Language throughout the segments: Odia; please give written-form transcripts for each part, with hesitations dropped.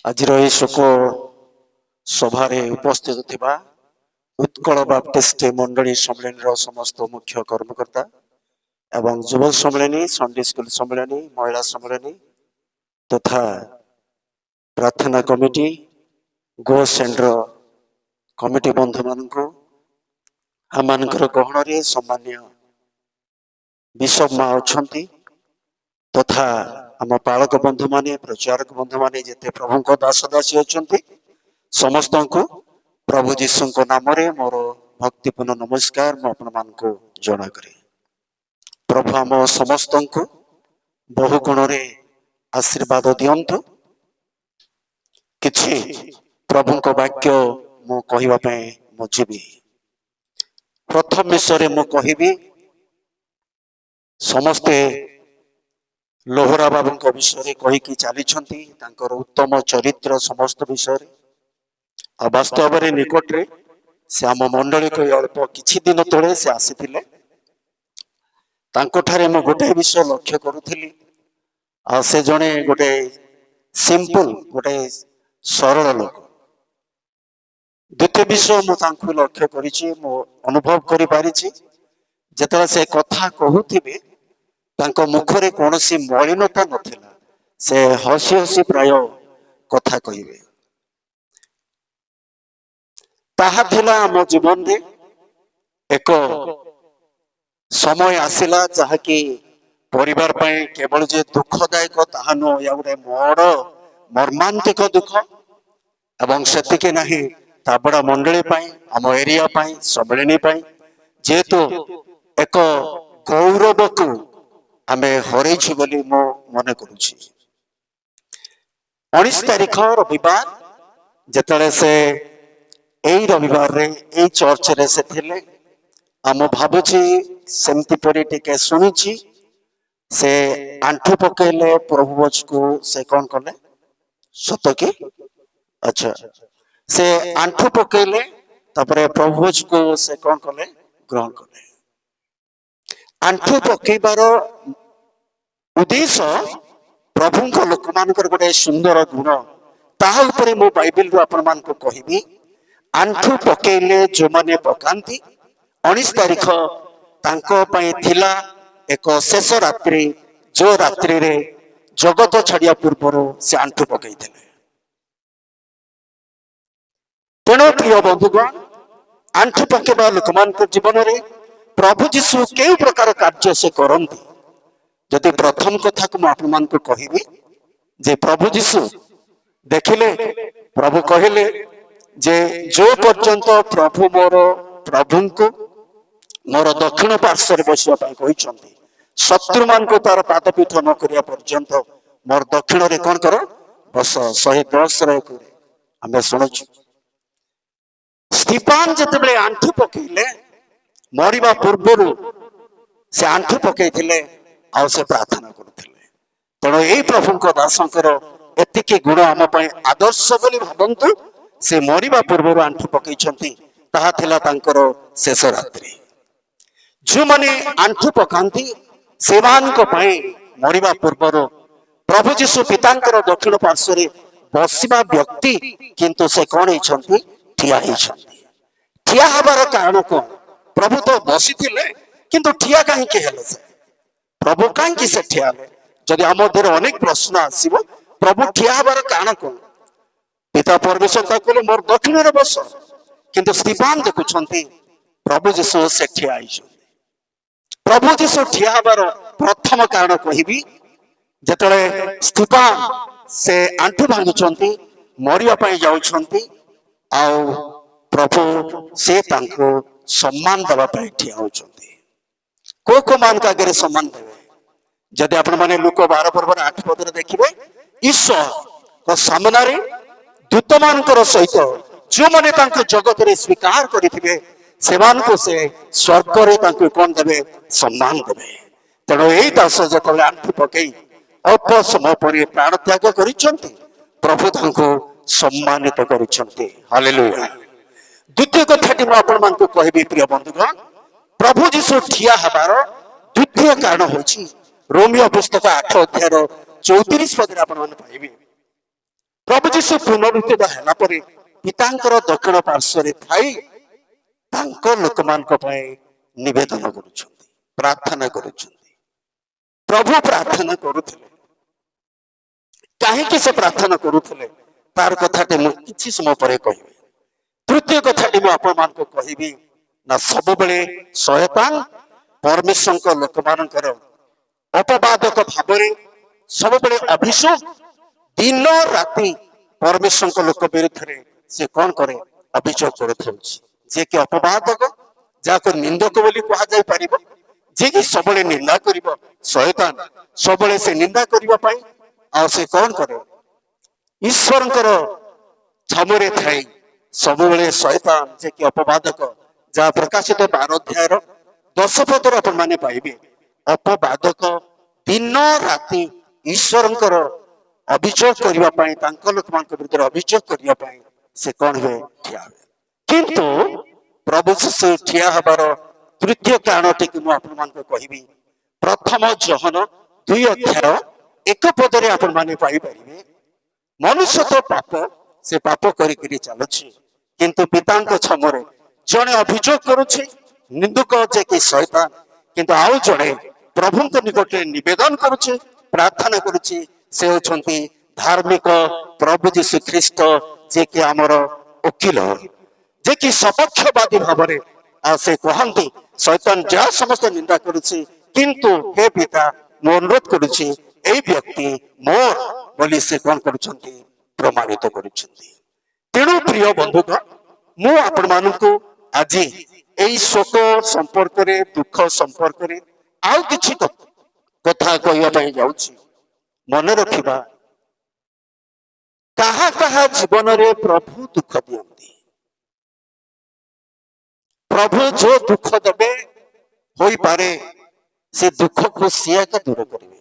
ଆଜିର ଏହି ଶୋକ ସଭାରେ ଉପସ୍ଥିତ ଥିବା ଉତ୍କଳ ବାପ୍ଟିଷ୍ଟ ମଣ୍ଡଳୀ ସମ୍ମିଳନୀର ସମସ୍ତ ମୁଖ୍ୟ କର୍ମକର୍ତ୍ତା ଏବଂ ଯୁବ ସମ୍ମିଳନୀ, ସଣ୍ଡେ ସ୍କୁଲ ସମ୍ମିଳନୀ, ମହିଳା ସମ୍ମିଳନୀ ତଥା ପ୍ରାର୍ଥନା କମିଟି, ଗୋ ସେଣ୍ଡର କମିଟି ବନ୍ଧୁମାନଙ୍କୁ ଆମମାନଙ୍କର ଗହଣରେ ସମ୍ମାନୀୟ ବିଶପ ମା ଅଛନ୍ତି ତଥା ଆମ ପାଳକ ବନ୍ଧୁମାନେ, ପ୍ରଚାରକ ବନ୍ଧୁମାନେ, ଯେତେ ପ୍ରଭୁଙ୍କ ଦାସ ଦାସୀ ଅଛନ୍ତି ସମସ୍ତଙ୍କୁ ପ୍ରଭୁ ଯୀଶୁଙ୍କ ନାମରେ ମୋର ଭକ୍ତିପୂର୍ଣ୍ଣ ନମସ୍କାର ମୁଁ ଆପଣମାନଙ୍କୁ ଜଣା କରେ। ପ୍ରଭୁ ଆମ ସମସ୍ତଙ୍କୁ ବହୁ ଗୁଣରେ ଆଶୀର୍ବାଦ ଦିଅନ୍ତୁ। କିଛି ପ୍ରଭୁଙ୍କ ବାକ୍ୟ ମୁଁ କହିବା ପାଇଁ ମୁଁ ଯିବି। ପ୍ରଥମ ବିଷୟରେ ମୁଁ କହିବି, ସମସ୍ତେ ଲୋହରା ବାବୁଙ୍କ ବିଷୟରେ କହିକି ଚାଲିଛନ୍ତି, ତାଙ୍କର ଉତ୍ତମ ଚରିତ୍ର ସମସ୍ତ ବିଷୟରେ। ଆଉ ବାସ୍ତବରେ ନିକଟରେ ସେ ଆମ ମଣ୍ଡଳୀକୁ ଅଳ୍ପ କିଛି ଦିନ ତଳେ ସେ ଆସିଥିଲେ। ତାଙ୍କଠାରେ ମୁଁ ଗୋଟାଏ ବିଷୟ ଲକ୍ଷ୍ୟ କରୁଥିଲି, ଆଉ ସେ ଜଣେ ଗୋଟେ ସିମ୍ପଲ, ଗୋଟେ ସରଳ ଲୋକ। ଦ୍ୱିତୀୟ ବିଷୟ ମୁଁ ତାଙ୍କୁ ଲକ୍ଷ୍ୟ କରିଛି, ମୁଁ ଅନୁଭବ କରିପାରିଛି, ଯେତେବେଳେ ସେ କଥା କହୁଥିବେ ତାଙ୍କ ମୁଖରେ କୌଣସି ମଳିନତା ନଥିଲା। ସେ ହସି ହସି ପ୍ରାୟ କଥା କହିବେ। ତାହା ଥିଲା ଆମ ଜୀବନରେ ଏକ ସମୟ ଆସିଲା ଯାହାକି ପରିବାର ପାଇଁ କେବଳ ଯେ ଦୁଃଖଦାୟକ ତାହା ନୁହଁ, ଏହା ଗୋଟେ ବଡ଼ ମର୍ମାନ୍ତିକ ଦୁଃଖ। ଏବଂ ସେତିକି ନାହିଁ, ତାବଡ଼ା ମଣ୍ଡଳୀ ପାଇଁ, ଆମ ଏରିଆ ପାଇଁ, ସମ୍ମିଳନୀ ପାଇଁ, ଯେହେତୁ ଏକ ଗୌରବକୁ ଆମେ ହରେଇଛୁ ବୋଲି ମୁଁ ମନେ କରୁଛି। 19 ତାରିଖ ରବିବାର, ଯେତେବେଳେ ସେ ଏଇ ରବିବାରରେ ଏଇ ଚର୍ଚ୍ଚରେ ସେ ଥିଲେ, ଆଉ ମୁଁ ଭାବୁଛି ସେମିତି ପରି ଟିକେ ଶୁଣିଛି, ସେ ଆଣ୍ଠୁ ପକେଇଲେ ପ୍ରଭୁ ଭୋଜକୁ। ସେ କଣ କଲେ? ସତ କି? ଆଚ୍ଛା, ସେ ଆଣ୍ଠୁ ପକେଇଲେ, ତାପରେ ପ୍ରଭୁ ଭୋଜକୁ ସେ କଣ କଲେ? ଗ୍ରହଣ କଲେ। ଆଣ୍ଠୁ ପକେଇବାର ଉଦ୍ଦେଶ୍ୟ ପ୍ରଭୁଙ୍କ ଲୋକମାନଙ୍କର ଗୋଟେ ସୁନ୍ଦର ଗୁଣ, ତାହା ଉପରେ ମୁଁ ବାଇବେଲରୁ ଆପଣମାନଙ୍କୁ କହିବି। ଆଣ୍ଠୁ ପକେଇଲେ ଯୋଉମାନେ ପକାନ୍ତି, 19 ତାରିଖ ତାଙ୍କ ପାଇଁ ଥିଲା ଏକ ଶେଷ ରାତ୍ରି, ଯୋଉ ରାତ୍ରିରେ ଜଗତ ଛାଡିବା ପୂର୍ବରୁ ସେ ଆଣ୍ଠୁ ପକେଇଥିଲେ। ତେଣୁ ପ୍ରିୟ ବନ୍ଧୁଗଣ, ଆଣ୍ଠୁ ପକେଇବା ଲୋକମାନଙ୍କ ଜୀବନରେ ପ୍ରଭୁ ଯୀଶୁ କେଉଁ ପ୍ରକାର କାର୍ଯ୍ୟ ସେ କରନ୍ତି? ଯଦି ପ୍ରଥମ କଥାକୁ ମୁଁ ଆପଣମାନଙ୍କୁ କହିବି ଯେ ପ୍ରଭୁ ଯୀଶୁ ଦେଖିଲେ, ପ୍ରଭୁ କହିଲେ ଯେ ଯୋଉ ପର୍ଯ୍ୟନ୍ତ ପ୍ରଭୁ ପ୍ରଭୁଙ୍କୁ ମୋର ଦକ୍ଷିଣ ପାର୍ଶ୍ୱରେ ବସିବା ପାଇଁ କହିଛନ୍ତି, ଶତ୍ରୁମାନଙ୍କୁ ତାର ପାଦପୀଠ ନ କରିବା ପର୍ଯ୍ୟନ୍ତ ମୋର ଦକ୍ଷିଣରେ କଣ କର? ବସ। 110ରେ ଆମେ ଶୁଣୁଛୁ। ସ୍ତିଫାନ ଯେତେବେଳେ ଆଣ୍ଠୁ ପକେଇଲେ, ମରିବା ପୂର୍ବରୁ ସେ ଆଣ୍ଠୁ ପକେଇଥିଲେ ଆଉ ସେ ପ୍ରାର୍ଥନା କରୁଥିଲେ। ତେଣୁ ଏଇ ପ୍ରଭୁଙ୍କ ଦାସଙ୍କର ଏତିକି ଗୁଣ ଆମ ପାଇଁ ଆଦର୍ଶ ବୋଲି ଭାବନ୍ତୁ। ସେ ମରିବା ପୂର୍ବରୁ ଆଣ୍ଠୁ ପକେଇଛନ୍ତି, ତାହା ଥିଲା ତାଙ୍କର ଶେଷ ରାତ୍ରି। ଯେଉଁମାନେ ଆଣ୍ଠୁ ପକାନ୍ତି ସେମାନଙ୍କ ପାଇଁ ମରିବା ପୂର୍ବରୁ ପ୍ରଭୁ ଯୀଶୁ ପିତାଙ୍କର ଦକ୍ଷିଣ ପାର୍ଶ୍ୱରେ ବସିବା ବ୍ୟକ୍ତି କିନ୍ତୁ ସେ କଣ ହେଇଛନ୍ତି? ଠିଆ ହେଇଛନ୍ତି। ଠିଆ ହେବାର କାରଣ କଣ? ପ୍ରଭୁ ତ ବସିଥିଲେ, କିନ୍ତୁ ଠିଆ କାହିଁକି ହେଲେ? ସେ ପ୍ରଭୁ କାହିଁକି ସେ ଠିଆ ହେଲେ? ଯଦି ଆମ ଦେହରେ ଅନେକ ପ୍ରଶ୍ନ ଆସିବ, ପ୍ରଭୁ ଠିଆ ହେବାର କାରଣ କଣ? ପିତା ପରମେଶ୍ୱର ତାକୁ କହିଲେ ମୋର ଦକ୍ଷିଣରେ ବସ, କିନ୍ତୁ ସ୍ତିଫାନ ଦେଖୁଛନ୍ତି ପ୍ରଭୁ ଯୀଶୁ ସେ ଠିଆ ହେଇଛନ୍ତି। ପ୍ରଭୁ ଯୀଶୁ ଠିଆ ହେବାର ପ୍ରଥମ କାରଣ କହିବି, ଯେତେବେଳେ ସ୍ତିଫାନ ସେ ଆଣ୍ଠୁ ଭାଙ୍ଗୁଛନ୍ତି, ମରିବା ପାଇଁ ଯାଉଛନ୍ତି, ଆଉ ପ୍ରଭୁ ସେ ତାଙ୍କୁ ସମ୍ମାନ ଦେବା ପାଇଁ ଠିଆ ହଉଛନ୍ତି। କୋଉ କୋଉ ମାନଙ୍କ ଆଗରେ ସମ୍ମାନ ଦେବେ? ଯଦି ଆପଣ ମାନେ ଲୁକ 12 ପର୍ବର 8 ପଦରେ ଦେଖିବେ, ଈଶ୍ୱରଙ୍କ ସାମ୍ନାରେ ଦୂତମାନଙ୍କର ସହିତ ଯେଉଁମାନେ ତାଙ୍କ ଜଗତରେ ସ୍ୱୀକାର କରିଥିବେ, ସେମାନଙ୍କୁ ସେ ସ୍ୱର୍ଗରେ ତାଙ୍କୁ କଣ ଦେବେ? ସମ୍ମାନ ଦେବେ। ତେଣୁ ଏଇ ଦାସ ଯେତେବେଳେ ଆଣ୍ଠୁ ପକେଇ ଅଳ୍ପ ସମୟ ପରେ ପ୍ରାଣ ତ୍ୟାଗ କରିଛନ୍ତି, ପ୍ରଭୁ ତାଙ୍କୁ ସମ୍ମାନିତ କରିଛନ୍ତି। ହାଲେଲୁୟା। ଦ୍ୱିତୀୟ କଥାଟି ମୁଁ ଆପଣମାନଙ୍କୁ କହିବି ପ୍ରିୟ ବନ୍ଧୁଗଣ, ପ୍ରଭୁ ଯୀଶୁ ଠିଆ ହେବାର ଦ୍ୱିତୀୟ କାରଣ ହେଉଛି ରୋମିଓ ପୁସ୍ତକ 8 ଅଧ୍ୟାୟର 34 ପଦରେ ଆପଣମାନେ ପାଇବେ। ପ୍ରଭୁ ଯୀଶୁ ପୁନରୁତ୍ଥିତ ହେଲା ପରେ ପିତାଙ୍କର ଦକ୍ଷିଣ ପାର୍ଶ୍ୱରେ ଥାଇ ତାଙ୍କ ଲୋକମାନଙ୍କ ପାଇଁ ନିବେଦନ କରୁଛନ୍ତି, ପ୍ରାର୍ଥନା କରୁଛନ୍ତି। ପ୍ରଭୁ ପ୍ରାର୍ଥନା କରୁଥିଲେ। କାହିଁକି ସେ ପ୍ରାର୍ଥନା କରୁଥିଲେ ତାର କଥାଟି ମୁଁ କିଛି ସମୟ ପରେ କହିବି। ତୃତୀୟ କଥାଟି ମୁଁ ଆପଣମାନଙ୍କୁ କହିବି ନା ସବୁବେଳେ ଶୟତାନ ପରମେଶ୍ୱରଙ୍କ ଲୋକମାନଙ୍କର ଅପବାଦକ ଭାବରେ ସବୁବେଳେ ଅଭିଯୋଗ ଦିନ ରାତି ପରମେଶ୍ୱରଙ୍କ ଲୋକ ବିରୁଦ୍ଧରେ ସେ କଣ କରେ? ଅଭିଯୋଗ କରିଥାଉଛି। ଯିଏ କି ଅପବାଦକ, ଯାହାକୁ ନିନ୍ଦକ ବୋଲି କୁହାଯାଇ ପାରିବ, ଯିଏକି ସବୁବେଳେ ନିନ୍ଦା କରିବ। ଶୟତାନ ସବୁବେଳେ ସେ ନିନ୍ଦା କରିବା ପାଇଁ ଆଉ ସେ କଣ କରେ? ଈଶ୍ୱରଙ୍କର ଛାମୁରେ ଥାଇ ସବୁବେଳେ ଶୟତାନ ଯିଏକି ଅପବାଦକ, ଯାହା ପ୍ରକାଶିତ 12 ଅଧ୍ୟାୟର 10 ପଦରେ ଆପଣମାନେ ପାଇବେ। ଅପବାଦକ ଦିନ ରାତି ଈଶ୍ୱରଙ୍କର ଅଭିଯୋଗ କରିବା ପାଇଁ, ତାଙ୍କ ଲୋକମାନଙ୍କ ବିରୁଦ୍ଧରେ ଅଭିଯୋଗ କରିବା ପାଇଁ ସେ କଣ ହୁଏ? ଠିଆ ହୁଏ। କିନ୍ତୁ ପ୍ରଭୁ ଯୀଶୁ ଠିଆ ହେବାର ତୃତୀୟ କାରଣଟିକୁ ମୁଁ ଆପଣମାନଙ୍କୁ କହିବି। ପ୍ରଥମ ଯୋହନ 2 ଅଧ୍ୟାୟ 1 ପଦରେ ଆପଣମାନେ ପାଇପାରିବେ, ମନୁଷ୍ୟ ତ ପାପ, ସେ ପାପ କରିକିରି ଚାଲୁଛି, କିନ୍ତୁ ପିତାଙ୍କ ଛାମୁରେ ଜଣେ ଅଭିଯୋଗ କରୁଛି, ନିନ୍ଦୁକ ଯେ କି ଶୟତାନ, କିନ୍ତୁ ଆଉ ଜଣେ ପ୍ରଭୁଙ୍କ ନିକଟରେ ନିବେଦନ କରୁଛି, ପ୍ରାର୍ଥନା କରୁଛି। ସେ ହେଉଛନ୍ତି ଧାର୍ମିକ ପ୍ରଭୁ ଯୀଶୁ ଖ୍ରୀଷ୍ଟ, ଯେ କି ଆମର ଓକିଲ, ଯେ କି ସପକ୍ଷବାଦୀ ଭାବରେ ଆଉ ସେ କହନ୍ତି ଶୈତାନ ଯାହା ସମସ୍ତ ନିନ୍ଦା କରୁଛି, କିନ୍ତୁ ହେ ପିତା ମୁଁ ଅନୁରୋଧ କରୁଛି ଏଇ ବ୍ୟକ୍ତି ମୋର ବୋଲି ସେ କଣ କରୁଛନ୍ତି? ପ୍ରମାଣିତ କରୁଛନ୍ତି। ତେଣୁ ପ୍ରିୟ ବନ୍ଧୁଗଣ, ମୁଁ ଆପଣମାନଙ୍କୁ ଆଜି ଏଇ ଶୋକ ସମ୍ପର୍କରେ, ଦୁଃଖ ସମ୍ପର୍କରେ ଆଉ କିଛି କଥା କହିବା ପାଇଁ ଯାଉଛି। ମନେ ରଖିବା, କାହା କାହା ଜୀବନରେ ପ୍ରଭୁ ଦୁଃଖ ଦିଅନ୍ତି। ପ୍ରଭୁ ଯୋଉ ଦୁଃଖ ଦେବେ ହୋଇପାରେ ସେ ଦୁଃଖକୁ ସିଏ ଏକା ଦୂର କରିବେ।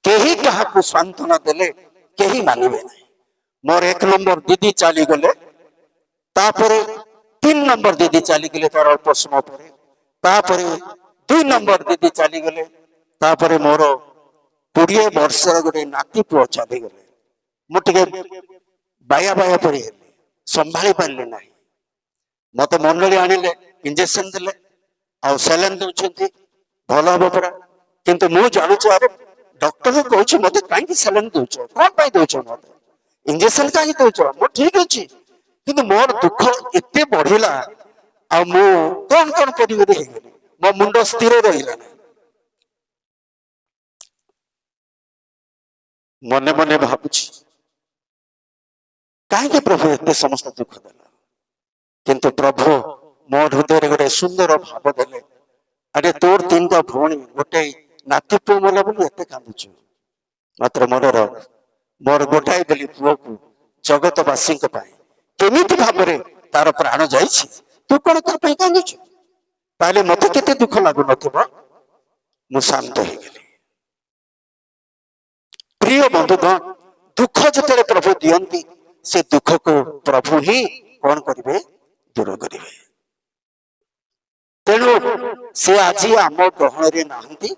କେହି କାହାକୁ ସାନ୍ତ୍ୱନା ଦେଲେ କେହି ମାନିବେ ନାହିଁ। ମୋର 1 ନମ୍ବର ଦିଦି ଚାଲିଗଲେ, ତାପରେ 3 ନମ୍ବର ଦିଦି ଚାଲିଗଲେ ତାର ଅଳ୍ପ ସମୟ ପରେ, ତାପରେ 2 ନମ୍ବର ଦିଦି ଚାଲିଗଲେ, ତାପରେ ମୋର 20 ବର୍ଷର ଗୋଟେ ନାତି ପୁଅ ଚାଲିଗଲେ। ମୁଁ ଟିକେ ବାୟା ବାୟା ପରି ହେଲି, ସମ୍ଭାଳି ପାରିଲି ନାହିଁ। ମତେ ମଣ୍ଡଳୀ ଆଣିଲେ, ଇଞ୍ଜେକ୍ସନ ଦେଲେ, ଆଉ ସାଲାଇନ୍ ଦଉଛନ୍ତି, ଭଲ ହବ ପରା। କିନ୍ତୁ ମୁଁ ଜାଣୁଛି, ଆରେ ଡକ୍ଟର କହୁଛି ମତେ କାହିଁକି ସାଲାଇନ୍ ଦଉଛ, କଣ ପାଇଁ ଦଉଛ, ମତେ ଇଞ୍ଜେକ୍ସନ କାହିଁକି ଦଉଛ? ମୁଁ ଠିକ ଅଛି, କିନ୍ତୁ ମୋର ଦୁଃଖ ଏତେ ବଢିଲା, ଆଉ ମୁଁ କଣ କଣ କରିବି ହେଇଗଲି, ମୋ ମୁଣ୍ଡ ସ୍ଥିର ରହିଲା ନାହିଁ। ମନେ ମନେ ଭାବୁଛି କାହିଁକି ପ୍ରଭୁ ଏତେ ସମସ୍ତ ଦୁଃଖ ଦେଲା। କିନ୍ତୁ ପ୍ରଭୁ ମୋ ହୃଦୟରେ ଗୋଟେ ସୁନ୍ଦର ଭାବ ଦେଲେ, ଆରେ ତୋର 3ଟା ଭଉଣୀ, ଗୋଟେ ନାତି ପୁଅ ମଲା ବୋଲି ଏତେ କାନ୍ଦୁଛୁ, ମାତ୍ର ମନେ ରଖ, ମୋର ଗୋଟାଏ ବୋଲି ପୁଅକୁ ଜଗତବାସୀଙ୍କ ପାଇଁ କେମିତି ଭାବରେ ତାର ପ୍ରାଣ ଯାଇଛି, ତୁ କଣ ତା ପାଇଁ କାନ୍ଦୁଛୁ? ତାହେଲେ ମତେ କେତେ ଦୁଃଖ ଲାଗୁନଥିବ। ମୁଁ ଶାନ୍ତ ହେଇଗଲି। ପ୍ରିୟ ବନ୍ଧୁଗଣ, ଦୁଃଖ ଯେତେବେଳେ ପ୍ରଭୁ ଦିଅନ୍ତି, ସେ ଦୁଃଖକୁ ପ୍ରଭୁ ହିଁ କଣ କରିବେ? ଦୂର କରିବେ। ତେଣୁ ସେ ଆଜି ଆମ ଗହଣରେ ନାହାନ୍ତି,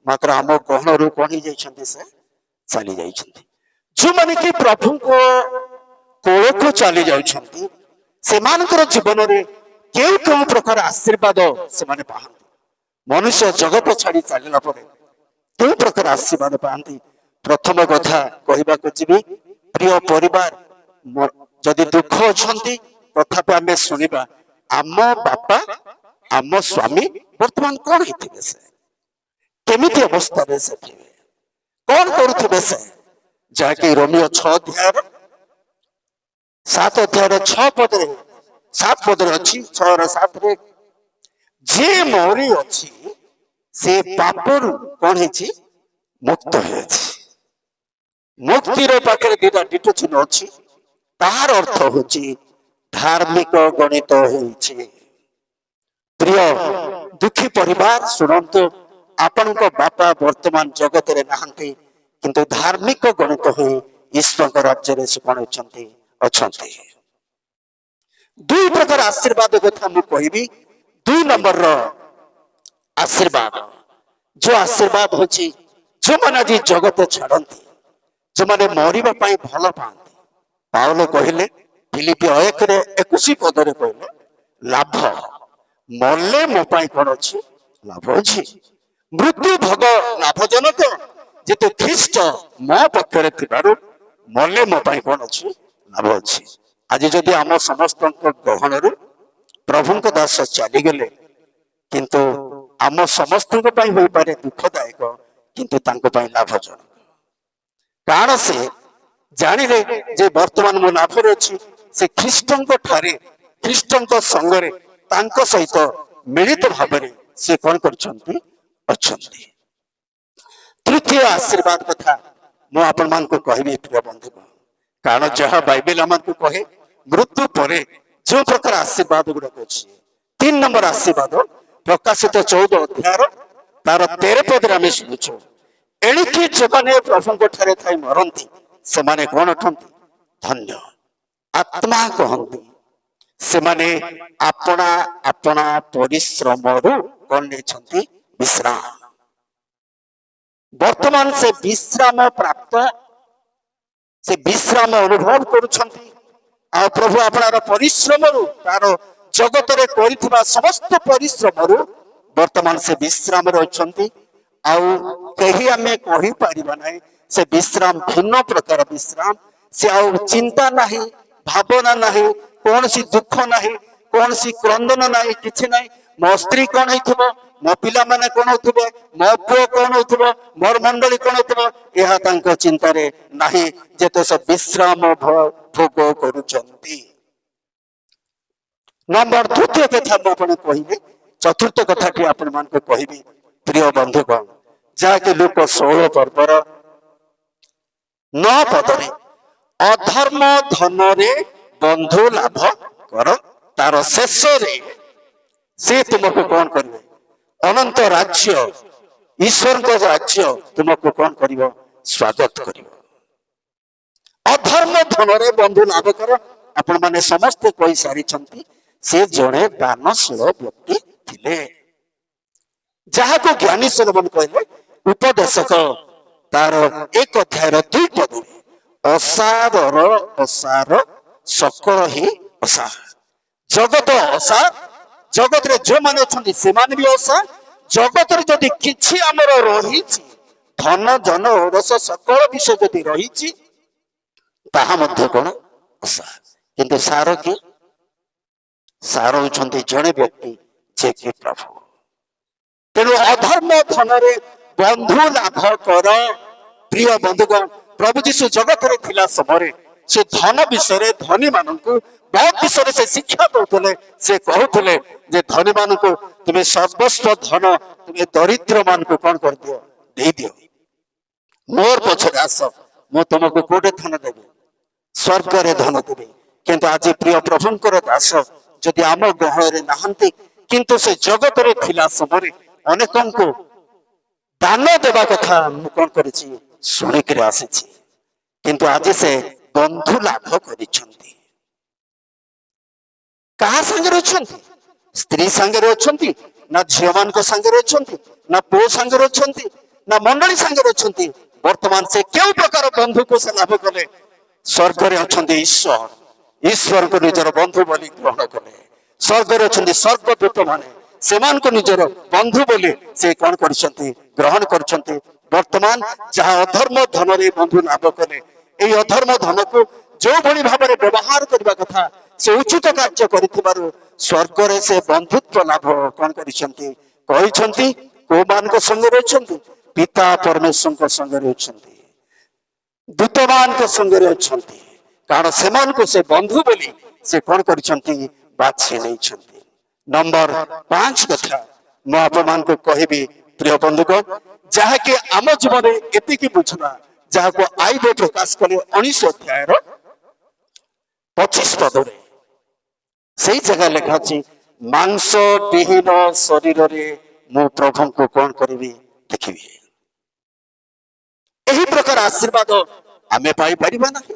ମାତ୍ର ଆମ ଗହଣରୁ କଣ ହେଇଯାଇଛନ୍ତି? ସେ ଚାଲି ଯାଇଛନ୍ତି। ଯୋଉମାନେ କି ପ୍ରଭୁଙ୍କ କୋଳକୁ ଚାଲି ଯାଉଛନ୍ତି, ସେମାନଙ୍କର ଜୀବନରେ କେଉଁ କେଉଁ ପ୍ରକାର ଆଶୀର୍ବାଦ ସେମାନେ ପାଆନ୍ତି। ମନୁଷ୍ୟ ଜଗତ ଛାଡି ଚାଲିଲା ପରେ କେଉଁ ପ୍ରକାର ଆଶୀର୍ବାଦ ପାଆନ୍ତି? ପ୍ରଥମ କଥା କହିବାକୁ ଯିବି, ପ୍ରିୟ ପରିବାର, ଯଦି ଦୁଃଖ ଅଛନ୍ତି ତଥାପି ଆମେ ଶୁଣିବା, ଆମ ବାପା, ଆମ ସ୍ୱାମୀ ବର୍ତ୍ତମାନ କଣ ହେଇଥିବେ, ସେ କେମିତି ଅବସ୍ଥାରେ ସେ ଥିବେ, କଣ କରୁଥିବେ ସେ, ଯାହାକି ରୋମିଓ 6 ଅଧ୍ୟାୟର 7 ଅଧ୍ୟାୟର 6 ପଦରେ 7 ପଦରେ ଅଛି, 6ର 7ରେ, ଯିଏ ମରି ଅଛି ସେ ପାପରୁ କଣ ହେଇଛି? ମୁକ୍ତ ହେଇଛି। ମୁକ୍ତିର ପାଖରେ 2ଟା ଡିଟୋ ଚିହ୍ନ ଅଛି, ତାହାର ଅର୍ଥ ହଉଛି ଧାର୍ମିକ ଗଣିତ ହେଉଛି। ପ୍ରିୟ ଦୁଃଖୀ ପରିବାର ଶୁଣନ୍ତୁ, ଆପଣଙ୍କ ବାପା ବର୍ତ୍ତମାନ ଜଗତରେ ନାହାନ୍ତି, କିନ୍ତୁ ଧାର୍ମିକ ଗଣିତ ହିଁ ଈଶ୍ୱରଙ୍କ ରାଜ୍ୟରେ ସେ କଣ ଅଛନ୍ତି। 2 ପ୍ରକାର ଆଶୀର୍ବାଦ କଥା ମୁଁ କହିବି। 2 ନମ୍ବରର ଆଶୀର୍ବାଦ, ଯୋଉ ଆଶୀର୍ବାଦ ହଉଛି, ଯୋଉମାନେ ଆଜି ଜଗତ ଛାଡନ୍ତି, ଯୋଉମାନେ ମରିବା ପାଇଁ ଭଲ ପାଆନ୍ତି, ପାଉଲ କହିଲେ ଫିଲିପି 1:21 କହିଲେ ଲାଭ ମଲେ ମୋ ପାଇଁ କଣ ଅଛି? ଲାଭ ଅଛି। ମୃତ୍ୟୁ ଭୋଗ ଲାଭଜନକ, ଯେହେତୁ ଖ୍ରୀଷ୍ଟ ମୋ ପକ୍ଷରେ ଥିବାରୁ ମଲେ ମୋ ପାଇଁ କଣ ଅଛି? ଲାଭ ଅଛି। ଆଜି ଯଦି ଆମ ସମସ୍ତଙ୍କ ଗହଣରୁ ପ୍ରଭୁଙ୍କ ଦାସ ଚାଲିଗଲେ, କିନ୍ତୁ ଆମ ସମସ୍ତଙ୍କ ପାଇଁ ହୋଇପାରେ ଦୁଃଖଦାୟକ, କିନ୍ତୁ ତାଙ୍କ ପାଇଁ ଲାଭଜନକ। କାରଣ ସେ ଜାଣିଲେ ଯେ ବର୍ତ୍ତମାନ ମୁଁ ଲାଭରେ ଅଛି। ସେ ଖ୍ରୀଷ୍ଟଙ୍କ ଠାରେ, ଖ୍ରୀଷ୍ଟଙ୍କ ସଙ୍ଗରେ, ତାଙ୍କ ସହିତ ମିଳିତ ଭାବରେ ସେ କଣ କରିଛନ୍ତି? ଅଛନ୍ତି। ତୃତୀୟ ଆଶୀର୍ବାଦ କଥା ମୁଁ ଆପଣମାନଙ୍କୁ କହିବି ପ୍ରିୟ ବନ୍ଧୁଗଣ, କାରଣ ଯାହା ବାଇବେଲ ଆମକୁ କହେ ମୃତ୍ୟୁ ପରେ ଯୋଉ ପ୍ରକାର ଆଶୀର୍ବାଦ ଗୁଡାକ ଅଛି। 3 ନମ୍ବର ଆଶୀର୍ବାଦ ପ୍ରକାଶିତ 14 ତାର 13 ଆମେ ଶୁଣୁଛୁ, ଏଣିକି ଯେଉଁମାନେ ପ୍ରଭୁଙ୍କ ଠାରେ ଥାଇ ମରନ୍ତି ସେମାନେ କଣ ଅଟନ୍ତି? ଧନ୍ୟ। ଆତ୍ମା କହନ୍ତି ସେମାନେ ଆପଣା ଆପଣା ପରିଶ୍ରମରୁ କଣ ନେଇଛନ୍ତି? ବିଶ୍ରାମ। ବର୍ତ୍ତମାନ ସେ ବିଶ୍ରାମ ପ୍ରାପ୍ତ, ସେ ବିଶ୍ରାମ ଅନୁଭବ କରୁଛନ୍ତି। ଆଉ ପ୍ରଭୁ ଆପଣଙ୍କର ପରିଶ୍ରମରୁ, ତାର ଜଗତରେ କରିଥିବା ସମସ୍ତ ପରିଶ୍ରମରୁ ବର୍ତ୍ତମାନ ସେ ବିଶ୍ରାମରେ ଅଛନ୍ତି। ଆଉ କେହି ଆମେ କହିପାରିବା ନାହିଁ ସେ ବିଶ୍ରାମ ଭିନ୍ନ ପ୍ରକାର ବିଶ୍ରାମ। ସେ ଆଉ ଚିନ୍ତା ନାହିଁ, ଭାବନା ନାହିଁ, କୌଣସି ଦୁଃଖ ନାହିଁ, କୌଣସି କ୍ରନ୍ଦନ ନାହିଁ, କିଛି ନାହିଁ। ମୋ ସ୍ତ୍ରୀ କଣ ହେଇଥିବ, ମୋ ପିଲାମାନେ କଣ ହଉଥିବେ, ମୋ ପୁଅ କଣ ହଉଥିବ, ମୋର ମଣ୍ଡଳୀ କଣ ହଉଥିବ, ଏହା ତାଙ୍କ ଚିନ୍ତାରେ ନାହିଁ, ଯେତେ ସେ ବିଶ୍ରାମ ଭୋଗ କରୁଛନ୍ତି। ନମ୍ବର ତୃତୀୟ କଥା ମୁଁ ଆପଣଙ୍କୁ କହିବି, ଚତୁର୍ଥ କଥାଟି ଆପଣମାନଙ୍କୁ କହିବି ପ୍ରିୟ ବନ୍ଧୁଗଣ, ଯାହାକି ଲୋକ 16 ପର୍ବର 9 ପଦରେ ଅଧର୍ମ ଧନରେ ବନ୍ଧୁ ଲାଭ କର, ତାର ଶେଷରେ ସେ ତୁମକୁ କଣ କରିବେ? ଅନନ୍ତ ରାଜ୍ୟ, ଈଶ୍ୱରଙ୍କ ରାଜ୍ୟ ତୁମକୁ କଣ କରିବ? ସ୍ୱାଗତ କରିବ। ଅଧର୍ମ ଧନରେ ବନ୍ଧୁ ଲାଭ କର। ଆପଣ ମାନେ ସମସ୍ତେ କହିସାରିଛନ୍ତି ସେ ଜଣେ ଦାନଶୀଳ ବ୍ୟକ୍ତି ଥିଲେ, ଯାହାକୁ ଜ୍ଞାନୀ ସୋଲୋମନ କହିଲେ ଉପଦେଶକ ତାର 1:2 ଅସାରର ଅସାର ସକଳ ହିଁ ଅସାର। ଜଗତ ଅସାର, ଜଗତରେ ଯୋଉମାନେ ଅଛନ୍ତି ସେମାନେ ବି ଅସାର। ଜଗତରେ ଯଦି କିଛି ଆମର ରହିଛି, ଧନ ଜନ ଔରସ ସକଳ ବିଷୟ ଯଦି ରହିଛି, ତାହା ମଧ୍ୟ କଣ? ଅସାର। କିନ୍ତୁ ସାର କି? ସାର ହେଉଛନ୍ତି ଜଣେ ବ୍ୟକ୍ତି, ଯେ କି ପ୍ରଭୁ। ତେଣୁ ଅଧର୍ମ ଧନରେ ବନ୍ଧୁ ଲାଭ କର। ପ୍ରିୟ ବନ୍ଧୁଗଣ, ପ୍ରଭୁ ଯୀଶୁ ଜଗତରେ ଥିଲା ସମୟରେ ସେ ଧନ ବିଷୟରେ ଧନୀ ମାନଙ୍କୁ ବହୁତ ବିଷୟରେ ସେ ଶିକ୍ଷା ଦଉଥିଲେ। ସେ କହୁଥିଲେ ଯେ ଧନୀ ମାନଙ୍କୁ ତୁମେ ସର୍ବସ୍ୱ ଧନ ତୁମେ ଦରିଦ୍ର ମାନଙ୍କୁ କଣ କରିଦିଅ? ଦେଇଦିଅ। ମୋର ପଛରେ ଆସ, ମୁଁ ତୁମକୁ କୋଉଠି ଧନ ଦେବି? ସ୍ୱର୍ଗରେ ଧନ ଦେବି। କିନ୍ତୁ ଆଜି ପ୍ରିୟ ପ୍ରଭୁଙ୍କର ଦାସ ଯଦି ଆମ ଗହଣରେ ନାହାନ୍ତି, କିନ୍ତୁ ସେ ଜଗତରେ ଥିଲା ସମୟରେ ଅନେକଙ୍କୁ ଦାନ ଦେବା କଥା ମୁଁ କଣ କରିଛି? ଶୁଣିକିରି ଆସିଛି। କିନ୍ତୁ ଆଜି ସେ ବନ୍ଧୁ ଲାଭ କରିଛନ୍ତି। କାହା ସାଙ୍ଗରେ ଅଛନ୍ତି? ସ୍ତ୍ରୀ ସାଙ୍ଗରେ ଅଛନ୍ତି, ନା ଝିଅ ମାନଙ୍କ ସାଙ୍ଗରେ ଅଛନ୍ତି, ନା ପୁଅ ସାଙ୍ଗରେ ଅଛନ୍ତି, ନା ମଣ୍ଡଳୀ ସାଙ୍ଗରେ ଅଛନ୍ତି? ବର୍ତ୍ତମାନ ସେ କେଉଁ ପ୍ରକାର ବନ୍ଧୁକୁ ସେ ଲାଭ କଲେ? ସ୍ୱର୍ଗରେ ଅଛନ୍ତି ଈଶ୍ୱର, ଈଶ୍ୱରଙ୍କୁ ନିଜର ବନ୍ଧୁ ବୋଲି ଗ୍ରହଣ କଲେ। ସ୍ୱର୍ଗରେ ଅଛନ୍ତି ସ୍ୱର୍ଗଦୂତ ମାନେ, ସେମାନଙ୍କୁ ନିଜର ବନ୍ଧୁ ବୋଲି ସେ କଣ କରିଛନ୍ତି? ଗ୍ରହଣ କରିଛନ୍ତି। ବର୍ତ୍ତମାନ ଯାହା ଅଧର୍ମ ଧନରେ ବନ୍ଧୁ ଲାଭ କଲେ, এই ଅଧର୍ମ ଧନକୁ ଯୋଉଭଳି ଭାବରେ ବ୍ୟବହାର କରିବା କଥା ସେ ଉଚିତ କାର୍ଯ୍ୟ କରିଥିବାରୁ ସ୍ୱର୍ଗରେ ସେ ବନ୍ଧୁତ୍ୱ ଲାଭ କଣ କରିଛନ୍ତି? କହିଛନ୍ତି। କୋଉମାନଙ୍କ ସଙ୍ଗରେ ଅଛନ୍ତି? ପିତା ପରମେଶ୍ୱରଙ୍କ ସଙ୍ଗରେ ଅଛନ୍ତି, ଦୂତମାନଙ୍କ ସଙ୍ଗରେ ଅଛନ୍ତି। କାରଣ ସେମାନଙ୍କୁ ସେ ବନ୍ଧୁ ବୋଲି ସେ କଣ କରିଛନ୍ତି? ବାଛି ନେଇଛନ୍ତି। ନମ୍ବର 5 କଥା ମୁଁ ଆପଣମାନଙ୍କୁ କହିବି ପ୍ରିୟ ବନ୍ଧୁଗଣ, ଯାହାକି ଆମ ଜୀବନରେ ଏତିକି ବୁଝିବା, ଯାହାକୁ ଆଇବ ପ୍ରକାଶ କଲେ 19:25 ସେଇ ଜାଗା ଲେଖା ଅଛି, ମାଂସ ବିହୀନ ଶରୀରରେ ମୁଁ ପ୍ରଭୁଙ୍କୁ କଣ କରିବି? ଦେଖିବି। ଏହି ପ୍ରକାର ଆଶୀର୍ବାଦ ଆମେ ପାଇପାରିବା ନାହିଁ।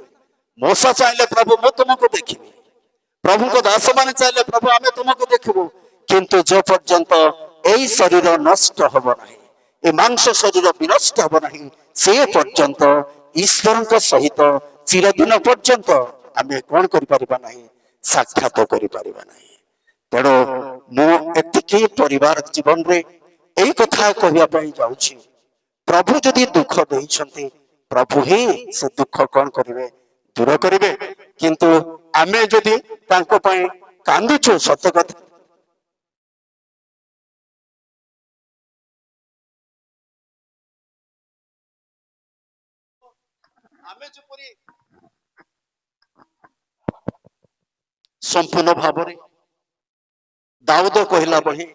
ମୋଶା ଚାହିଁଲେ ପ୍ରଭୁ ମୁଁ ତୁମକୁ ଦେଖିବି, ପ୍ରଭୁଙ୍କ ଦାସ ମାନେ ଚାହିଁଲେ ପ୍ରଭୁ ଆମେ ତୁମକୁ ଦେଖିବୁ। କିନ୍ତୁ ଯେ ପର୍ଯ୍ୟନ୍ତ ଏଇ ଶରୀର ନଷ୍ଟ ହବ ନାହିଁ, ଏ ମାଂସ ଶରୀର ବିନଷ୍ଟ ହବ ନାହିଁ, ସେ ପର୍ଯ୍ୟନ୍ତ ଈଶ୍ୱରଙ୍କ ସହିତ ଚିରଦିନ ପର୍ଯ୍ୟନ୍ତ ଆମେ କ'ଣ କରିପାରିବା ନାହିଁ, ସାକ୍ଷାତ କରିପାରିବା ନାହିଁ। ତେଣୁ ମୁଁ ଏତିକି ପରିବାର ଜୀବନରେ ଏଇ କଥା କହିବା ପାଇଁ ଯାଉଛି, ପ୍ରଭୁ ଯଦି ଦୁଃଖ ଦେଇଛନ୍ତି, ପ୍ରଭୁ ହିଁ ସେ ଦୁଃଖ କ'ଣ କରିବେ, ଦୂର କରିବେ। କିନ୍ତୁ ଆମେ ଯଦି ତାଙ୍କ ପାଇଁ କାନ୍ଦୁଛୁ, ସତ କଥା ଆମେ ଯେପରି ସମ୍ପୂର୍ଣ୍ଣ ଭାବରେ ଦାଉଦ କହିଲା ଭଳି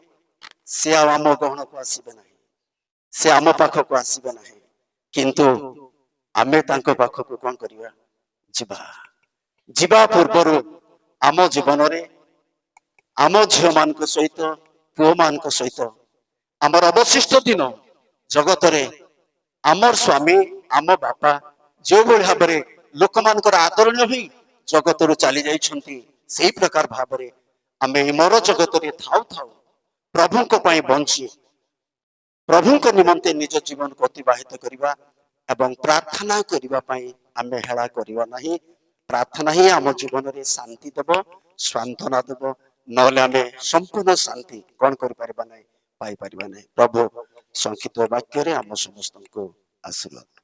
ସେ ଆଉ ଆମ ଗହଣକୁ ଆସିବେ ନାହିଁ, ସେ ଆମ ପାଖକୁ ଆସିବେ ନାହିଁ, କିନ୍ତୁ ଆମେ ତାଙ୍କ ପାଖକୁ କ'ଣ କରିବା, ଯିବା। ଯିବା ପୂର୍ବରୁ ଆମ ଜୀବନରେ ଆମ ଝିଅମାନଙ୍କ ସହିତ, ପୁଅମାନଙ୍କ ସହିତ ଆମର ଅବଶିଷ୍ଟ ଦିନ ଜଗତରେ ଆମର ସ୍ୱାମୀ, ଆମ ବାପା ଯେଉଁଭଳି ଭାବରେ ଲୋକମାନଙ୍କର ଆଦରଣୀୟ ହୋଇ ଜଗତରୁ ଚାଲି ଯାଇଛନ୍ତି, ସେଇ ପ୍ରକାର ଭାବରେ ଆମେ ମର ଜଗତରେ ଥାଉ ଥାଉ ପ୍ରଭୁଙ୍କ ପାଇଁ ବଞ୍ଚି ପ୍ରଭୁଙ୍କ ନିମନ୍ତେ ନିଜ ଜୀବନକୁ ଅତିବାହିତ କରିବା ଏବଂ ପ୍ରାର୍ଥନା କରିବା ପାଇଁ ଆମେ ହେଳା କରିବା ନାହିଁ। ପ୍ରାର୍ଥନା ହିଁ ଆମ ଜୀବନରେ ଶାନ୍ତି ଦେବ, ସାନ୍ତ୍ୱନା ଦେବ। ନହେଲେ ଆମେ ସମ୍ପୂର୍ଣ୍ଣ ଶାନ୍ତି କ'ଣ କରିପାରିବା ନାହିଁ, ପାଇପାରିବା ନାହିଁ। ପ୍ରଭୁ ସଂକ୍ଷିପ୍ତ ବାକ୍ୟରେ ଆମ ସମସ୍ତଙ୍କୁ ଆଶୀର୍ବାଦ।